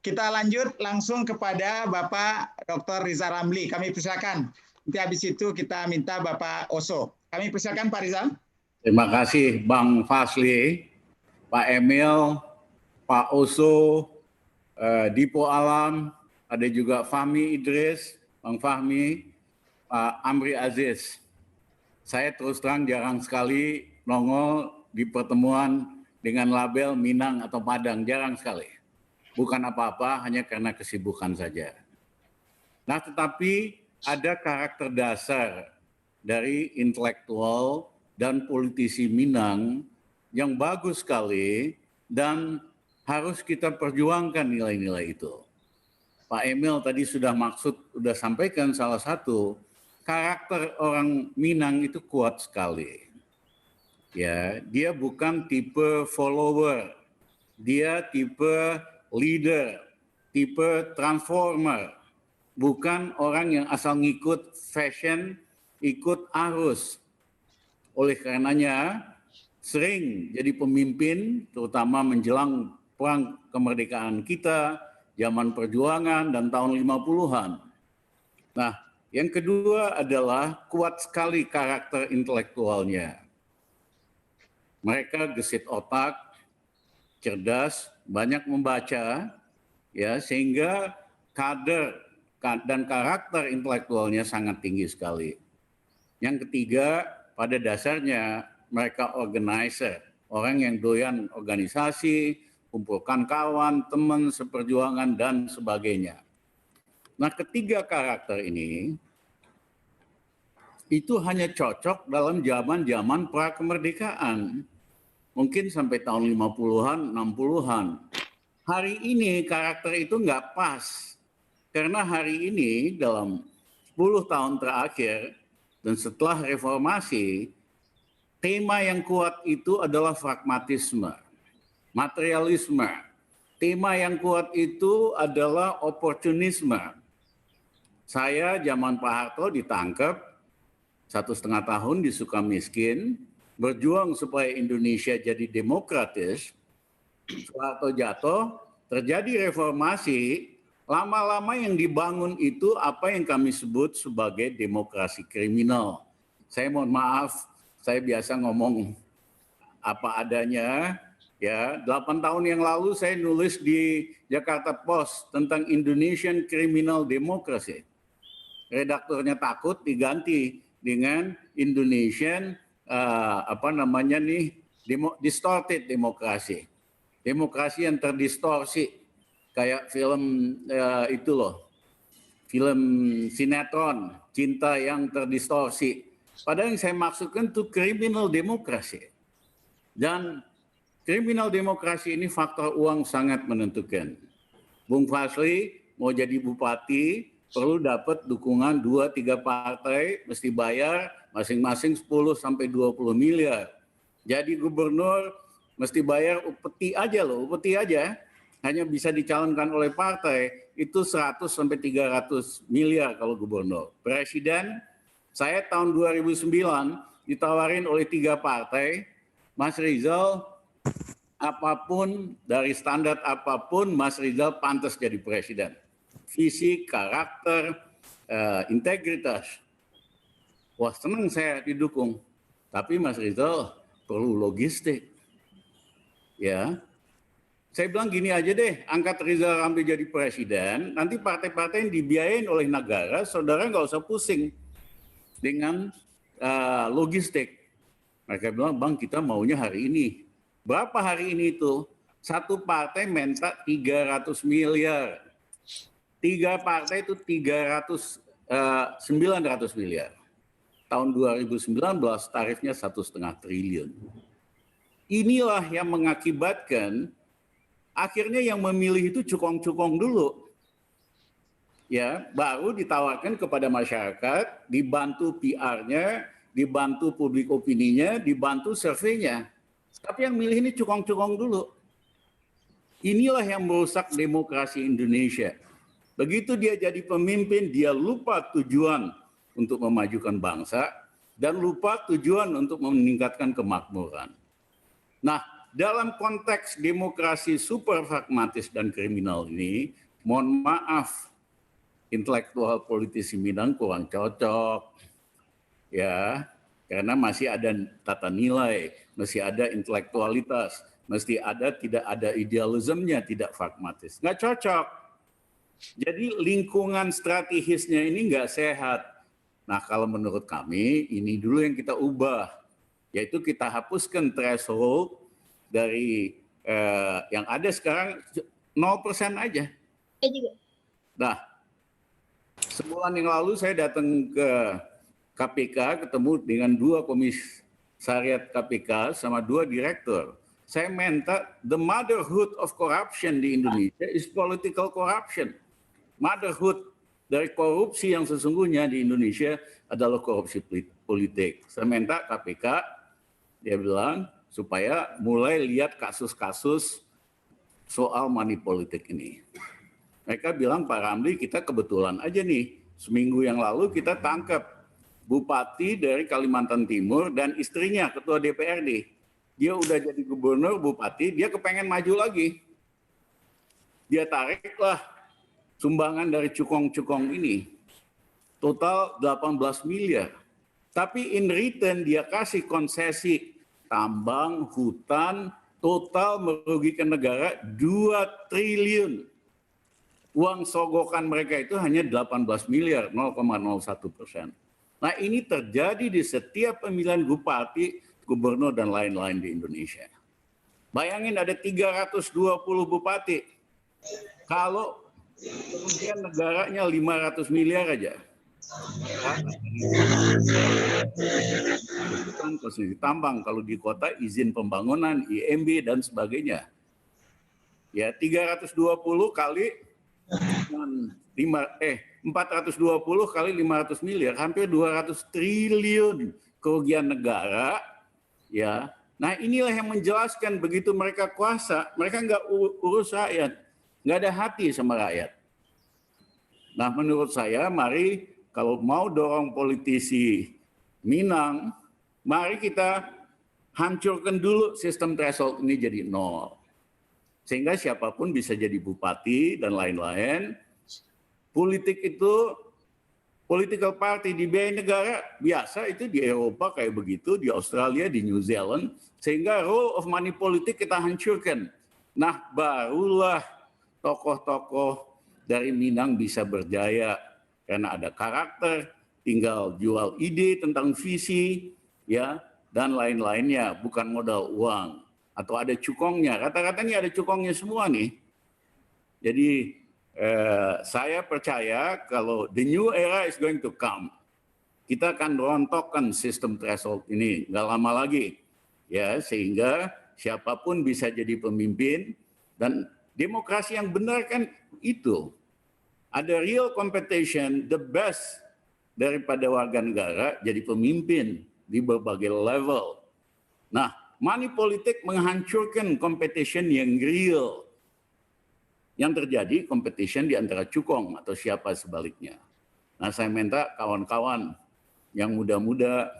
Kita lanjut langsung kepada Bapak Dr. Rizal Ramli. Kami persilakan. Nanti habis itu kita minta Bapak Oso. Kami persilakan Pak Rizal. Terima kasih Bang Fasli, Pak Emil, Pak Oso, Dipo Alam, ada juga Fahmi Idris, Bang Fahmi, Pak Amri Aziz. Saya terus terang jarang sekali nongol di pertemuan dengan label Minang atau Padang, jarang sekali. Bukan apa-apa, hanya karena kesibukan saja. Nah, tetapi ada karakter dasar dari intelektual dan politisi Minang yang bagus sekali dan harus kita perjuangkan nilai-nilai itu. Pak Emil tadi sudah sampaikan salah satu karakter orang Minang itu kuat sekali. Ya, dia bukan tipe follower, dia tipe leader, tipe transformer, bukan orang yang asal ngikut fashion, ikut arus. Oleh karenanya sering jadi pemimpin, terutama menjelang perang kemerdekaan kita, zaman perjuangan dan tahun 50-an. Nah, yang kedua adalah kuat sekali karakter intelektualnya. Mereka gesit otak, cerdas, banyak membaca, ya sehingga kader dan karakter intelektualnya sangat tinggi sekali. Yang ketiga, pada dasarnya mereka organizer, orang yang doyan organisasi, kumpulkan kawan, teman, seperjuangan, dan sebagainya. Nah, ketiga karakter ini itu hanya cocok dalam zaman-zaman pra-kemerdekaan. Mungkin sampai tahun 50-an, 60-an. Hari ini karakter itu nggak pas. Karena hari ini dalam 10 tahun terakhir dan setelah reformasi, tema yang kuat itu adalah pragmatisme, materialisme. Tema yang kuat itu adalah oportunisme. Saya zaman Pak Harto ditangkap 1,5 tahun di Sukamiskin, berjuang supaya Indonesia jadi demokratis. Soeharto jatuh, terjadi reformasi, lama-lama yang dibangun itu apa yang kami sebut sebagai demokrasi kriminal. Saya mohon maaf, saya biasa ngomong apa adanya. Ya, 8 tahun yang lalu saya nulis di Jakarta Post tentang Indonesian Criminal Democracy. Redakturnya takut diganti dengan Indonesian distorted demokrasi. Demokrasi yang terdistorsi, kayak film itu loh, film sinetron, cinta yang terdistorsi. Padahal yang saya maksudkan itu criminal demokrasi. Dan criminal demokrasi ini faktor uang sangat menentukan. Bung Fasli mau jadi bupati, perlu dapat dukungan 2-3 partai, mesti bayar masing-masing 10 sampai 20 miliar. Jadi gubernur mesti bayar upeti aja, hanya bisa dicalonkan oleh partai, itu 100 sampai 300 miliar kalau gubernur. Presiden, saya tahun 2009 ditawarin oleh 3 partai, Mas Rizal, apapun, dari standar apapun, Mas Rizal pantas jadi presiden. Visi, karakter, integritas. Wah, senang saya didukung. Tapi Mas Rizal perlu logistik. Ya, saya bilang gini aja deh, angkat Rizal Ramli jadi presiden, nanti partai-partai yang dibiayain oleh negara, saudara nggak usah pusing dengan logistik. Mereka bilang, Bang, kita maunya hari ini. Berapa hari ini itu? Satu partai minta 300 miliar. 3 partai itu 900 miliar. Tahun 2019 tarifnya 1,5 triliun. Inilah yang mengakibatkan akhirnya yang memilih itu cukong-cukong dulu. Ya, baru ditawarkan kepada masyarakat, dibantu PR-nya, dibantu publik opininya, dibantu surveinya. Tapi yang milih ini cukong-cukong dulu. Inilah yang merusak demokrasi Indonesia. Begitu dia jadi pemimpin, dia lupa tujuan untuk memajukan bangsa dan lupa tujuan untuk meningkatkan kemakmuran. Nah, dalam konteks demokrasi super pragmatis dan kriminal ini, mohon maaf, intelektual politisi Minang kurang cocok, ya, karena masih ada tata nilai, masih ada intelektualitas, tidak ada idealismenya, tidak pragmatis, nggak cocok. Jadi lingkungan strategisnya ini nggak sehat. Nah, kalau menurut kami ini dulu yang kita ubah, yaitu kita hapuskan threshold dari yang ada sekarang 0% aja. Nah, sebulan yang lalu saya datang ke KPK, ketemu dengan 2 komisariat KPK sama 2 direktur. Saya minta the motherhood of corruption di Indonesia is political corruption. Motherhood dari korupsi yang sesungguhnya di Indonesia adalah korupsi politik. Saya minta KPK, dia bilang, supaya mulai lihat kasus-kasus soal money politik ini. Mereka bilang, Pak Ramli, kita kebetulan aja nih, seminggu yang lalu kita tangkap bupati dari Kalimantan Timur dan istrinya, ketua DPRD. Dia udah jadi gubernur, bupati, dia kepengen maju lagi. Dia tariklah sumbangan dari cukong-cukong ini. Total 18 miliar. Tapi in return dia kasih konsesi tambang, hutan, total merugikan negara 2 triliun. Uang sogokan mereka itu hanya 18 miliar, 0,01%. Nah, ini terjadi di setiap pemilihan bupati, gubernur, dan lain-lain di Indonesia. Bayangin ada 320 bupati. Kalau kemudian negaranya 500 miliar aja. Bukan konsesi tambang, kalau di kota izin pembangunan, IMB, dan sebagainya. Ya, 420 kali 500 miliar, hampir 200 triliun kerugian negara. Ya, nah inilah yang menjelaskan begitu mereka kuasa, mereka nggak urus rakyat, nggak ada hati sama rakyat. Nah, menurut saya, mari kalau mau dorong politisi Minang, mari kita hancurkan dulu sistem threshold ini jadi 0. Sehingga siapapun bisa jadi bupati dan lain-lain. Politik itu, political party dibiayai negara, biasa itu di Eropa kayak begitu, di Australia, di New Zealand. Sehingga rule of money politik kita hancurkan. Nah, barulah tokoh-tokoh dari Minang bisa berjaya. Karena ada karakter, tinggal jual ide tentang visi, ya, dan lain-lainnya, bukan modal uang. Atau ada cukongnya, kata-katanya ada cukongnya semua nih. Jadi saya percaya kalau the new era is going to come, kita akan rontokkan sistem threshold ini, nggak lama lagi. Ya, sehingga siapapun bisa jadi pemimpin, dan demokrasi yang benar kan itu. Ada real competition, the best daripada warga negara jadi pemimpin di berbagai level. Nah, money politik menghancurkan competition yang real. Yang terjadi competition di antara cukong atau siapa sebaliknya. Nah, saya minta kawan-kawan yang muda-muda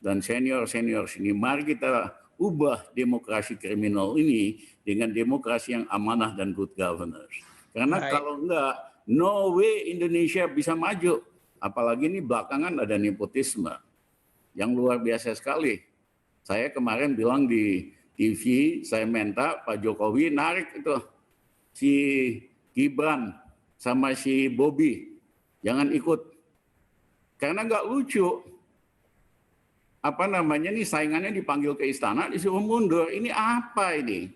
dan senior-senior sini, mari kita ubah demokrasi kriminal ini dengan demokrasi yang amanah dan good governance. Karena kalau enggak, no way Indonesia bisa maju. Apalagi ini belakangan ada nepotisme yang luar biasa sekali. Saya kemarin bilang di TV, saya minta Pak Jokowi narik itu si Gibran sama si Bobi. Jangan ikut. Karena nggak lucu. Apa namanya nih, saingannya dipanggil ke istana, disuruh mundur. Ini apa ini?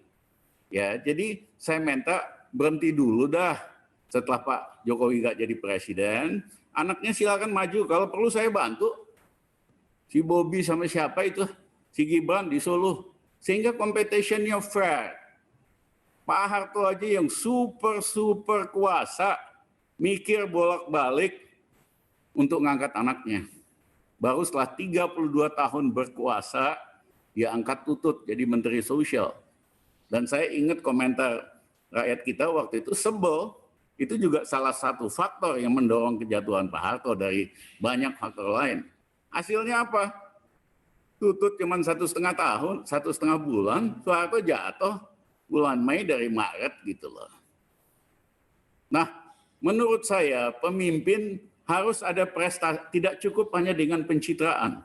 Ya, jadi saya minta berhenti dulu dah. Setelah Pak Jokowi nggak jadi presiden, anaknya silakan maju. Kalau perlu saya bantu. Si Bobi sama siapa itu? Si Gibran disuruh. Sehingga competition-nya fair. Pak Harto aja yang super kuasa, mikir bolak-balik untuk ngangkat anaknya. Baru setelah 32 tahun berkuasa, dia angkat tutut jadi Menteri Sosial. Dan saya ingat komentar rakyat kita waktu itu sebel. Itu juga salah satu faktor yang mendorong kejatuhan Pak Harto dari banyak faktor lain. Hasilnya apa? Tutut cuma 1,5 tahun, 1,5 bulan, Soeharto jatuh bulan Mei dari Maret gitu loh. Nah, menurut saya pemimpin harus ada prestasi, tidak cukup hanya dengan pencitraan.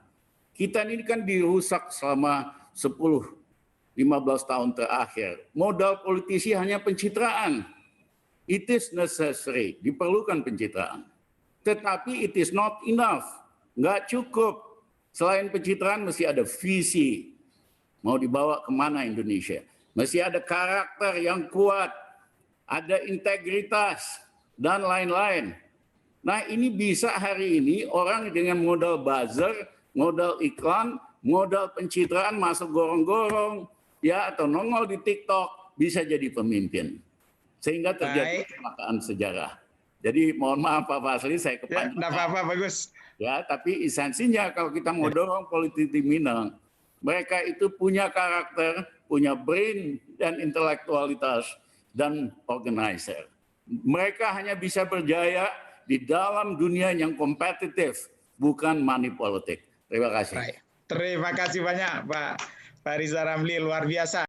Kita ini kan dirusak selama 10-15 tahun terakhir. Modal politisi hanya pencitraan. It is necessary, diperlukan pencitraan. Tetapi it is not enough, nggak cukup. Selain pencitraan mesti ada visi, mau dibawa kemana Indonesia. Mesti ada karakter yang kuat, ada integritas, dan lain-lain. Nah ini bisa hari ini orang dengan modal buzzer, modal iklan, modal pencitraan masuk gorong-gorong, ya atau nongol di TikTok, bisa jadi pemimpin. Sehingga terjadi kecelakaan sejarah. Jadi mohon maaf Pak Fazli, saya kepanjangan. Ya, enggak apa-apa, bagus. Ya, tapi esensinya kalau kita mau dorong politik di Minang, mereka itu punya karakter, punya brain dan intelektualitas dan organizer. Mereka hanya bisa berjaya di dalam dunia yang kompetitif, bukan money politik. Terima kasih. Terima kasih banyak Pak Riza Ramli, luar biasa.